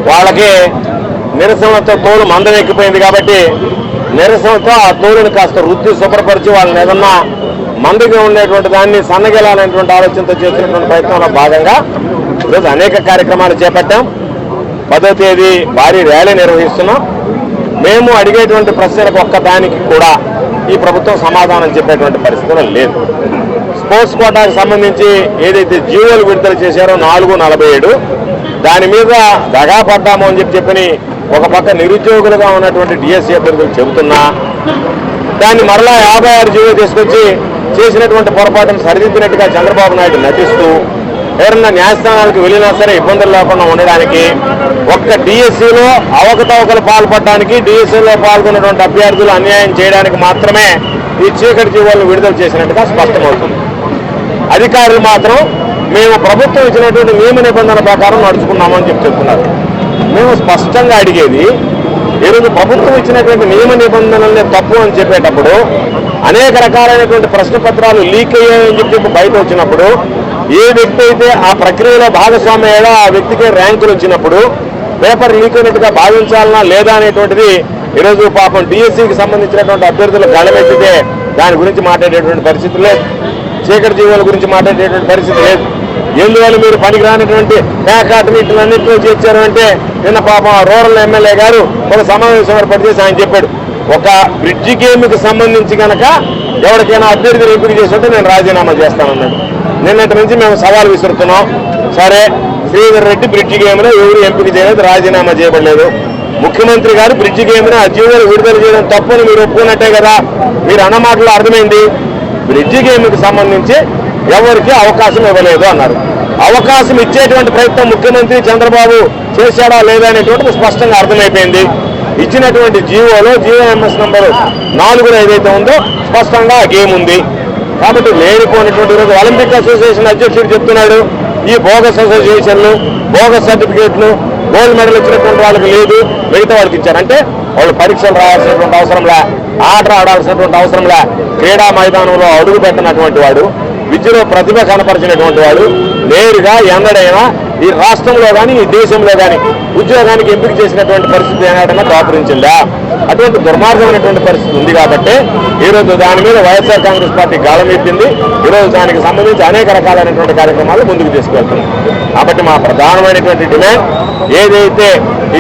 వాళ్ళకి నిరసనతో తోలు మందం ఎక్కిపోయింది కాబట్టి నిరసనతో ఆ తోలుని కాస్త వృత్తి శుభ్రపరిచి వాళ్ళని ఏదన్నా మందగా ఉండేటువంటి దాన్ని సన్నగిలాలనేటువంటి ఆలోచనతో చేసినటువంటి ప్రయత్నంలో భాగంగా ఈరోజు అనేక కార్యక్రమాలు చేపట్టాం. 10వ తేదీ భారీ ర్యాలీ నిర్వహిస్తున్నాం. మేము అడిగేటువంటి ప్రశ్నలకు ఒక్కదానికి కూడా ఈ ప్రభుత్వం సమాధానం చెప్పేటువంటి పరిస్థితులు లేదు. స్పోర్ట్స్ కోటాకు సంబంధించి ఏదైతే జీవోలు విడుదల చేశారో 447 దాని మీద దగా పడ్డాము అని చెప్పని ఒక పక్క నిరుద్యోగులుగా ఉన్నటువంటి డిఎస్సీ అభ్యర్థులు చెబుతున్నా దాన్ని మరలా 56 జీవో తీసుకొచ్చి చేసినటువంటి పొరపాటును సరిదిద్దినట్టుగా చంద్రబాబు నాయుడు నటిస్తూ ఎవరన్నా న్యాయస్థానాలకు వెళ్ళినా సరే ఇబ్బందులు లేకుండా ఉండడానికి ఒక్క డిఎస్సీలో అవకతవకలు పాల్పడడానికి డిఎస్సీలో పాల్గొన్నటువంటి అభ్యర్థులు అన్యాయం చేయడానికి మాత్రమే ఈ చీకటి జీవోలను విడుదల చేసినట్టుగా స్పష్టమవుతుంది. అధికారులు మాత్రం మేము ప్రభుత్వం ఇచ్చినటువంటి నియమ నిబంధనల ప్రకారం నడుచుకున్నామని చెప్తున్నారు. మేము స్పష్టంగా అడిగేది ఈరోజు ప్రభుత్వం ఇచ్చినటువంటి నియమ నిబంధనలనే తప్పు అని చెప్పేటప్పుడు అనేక రకాలైనటువంటి ప్రశ్న పత్రాలు లీక్ అయ్యాయని చెప్పి బయట వచ్చినప్పుడు ఏ వ్యక్తి అయితే ఆ ప్రక్రియలో భాగస్వామి అయ్యాడో ఆ వ్యక్తికి ర్యాంకులు వచ్చినప్పుడు పేపర్ లీక్ అయినట్టుగా భావించాలన్నా లేదా అనేటువంటిది ఈరోజు పాపం డిఎస్సీకి సంబంధించినటువంటి అభ్యర్థులు గళమెత్తితే దాని గురించి మాట్లాడేటువంటి పరిస్థితి లేదు. చీకటి జీవుల గురించి మాట్లాడేటువంటి పరిస్థితి లేదు. ఎందువల్ల మీరు పనికిరానటువంటి ప్యాకాట్ వీటిలన్నింటిలో చేర్చారు అంటే నిన్న పాపం రూరల్ ఎమ్మెల్యే గారు ఒక సమావేశం ఏర్పాటు చేసి ఆయన చెప్పాడు, ఒక బ్రిడ్జి గేమ్కి సంబంధించి కనుక ఎవరికైనా అభ్యర్థిని ఎంపిక చేస్తుంటే నేను రాజీనామా చేస్తానన్నాడు. నిన్నటి నుంచి మేము సవాల్ విసురుతున్నాం. సరే, శ్రీధర్ రెడ్డి బ్రిడ్జి గేమ్లో ఎవరు ఎంపిక చేయలేదు, రాజీనామా చేయబడలేదు. ముఖ్యమంత్రి గారు బ్రిడ్జి గేమ్ని ఆ జీవోలు విడుదల చేయడం తప్పని మీరు ఒప్పుకున్నట్టే కదా. మీరు అన్న మాటలో అర్థమైంది, బ్రిడ్జి గేమ్కి సంబంధించి ఎవరికి అవకాశం ఇవ్వలేదు అన్నారు. అవకాశం ఇచ్చేటువంటి ప్రయత్నం ముఖ్యమంత్రి చంద్రబాబు చేశాడా లేదా అనేటువంటిది స్పష్టంగా అర్థమైపోయింది. ఇచ్చినటువంటి జీవోలో జీవోఎంఎస్ నంబరు 4 ఏదైతే ఉందో స్పష్టంగా ఆ గేమ్ ఉంది. కాబట్టి లేనిపోయినటువంటి రోజు ఒలింపిక్ అసోసియేషన్ అధ్యక్షుడు చెప్తున్నాడు, ఈ బోగస్ అసోసియేషన్లు బోగస్ సర్టిఫికేట్లు గోల్డ్ మెడల్ ఇచ్చినటువంటి వాళ్ళకి లేదు, మిగతా వాళ్ళకి ఇచ్చారంటే వాళ్ళు పరీక్షలు రావాల్సినటువంటి అవసరంలా, ఆట ఆడాల్సినటువంటి అవసరంలా, క్రీడా మైదానంలో అడుగు పెట్టినటువంటి వాడు, విద్యలో ప్రతిభ కనపరిచినటువంటి వాడు నేరుగా ఎన్నడైనా ఈ రాష్ట్రంలో కానీ ఈ దేశంలో కానీ ఉద్యోగానికి ఎంపిక చేసినటువంటి పరిస్థితి ఏనాడైనా దాపురించిందా? అటువంటి దుర్మార్గమైనటువంటి పరిస్థితి ఉంది కాబట్టి ఈరోజు దాని మీద వైఎస్ఆర్ కాంగ్రెస్ పార్టీ గాలమెత్తింది. ఈరోజు దానికి సంబంధించి అనేక రకాలైనటువంటి కార్యక్రమాలు ముందుకు తీసుకువెళ్తున్నాం. కాబట్టి మా ప్రధానమైనటువంటి డిమాండ్ ఏదైతే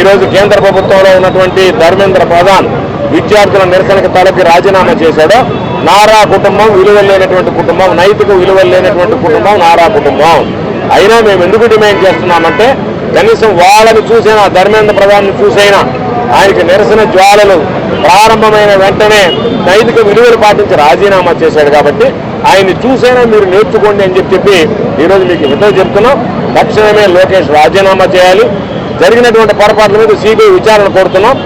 ఈరోజు కేంద్ర ప్రభుత్వంలో ఉన్నటువంటి ధర్మేంద్ర ప్రధాన్ విద్యార్థుల నిరసనకు తలపి రాజీనామా చేశాడో, నారా కుటుంబం విలువలు లేనటువంటి కుటుంబం, నైతిక విలువలు లేనటువంటి కుటుంబం నారా కుటుంబం. అయినా మేము ఎందుకు డిమాండ్ చేస్తున్నామంటే కనీసం వాళ్ళని చూసైనా, ధర్మేంద్ర ప్రధాన్ని చూసైనా ఆయనకి నిరసన జ్వాలలు ప్రారంభమైన వెంటనే నైతిక విలువలు పాటించి రాజీనామా చేశాడు కాబట్టి ఆయన్ని చూసైనా మీరు నేర్చుకోండి అని చెప్పి ఈరోజు మీకు హితవు చెప్తున్నాం. తక్షణమే లోకేష్ రాజీనామా చేయాలి. జరిగినటువంటి పొరపాట్ల మీద సిబిఐ విచారణ కోరుతున్నాం.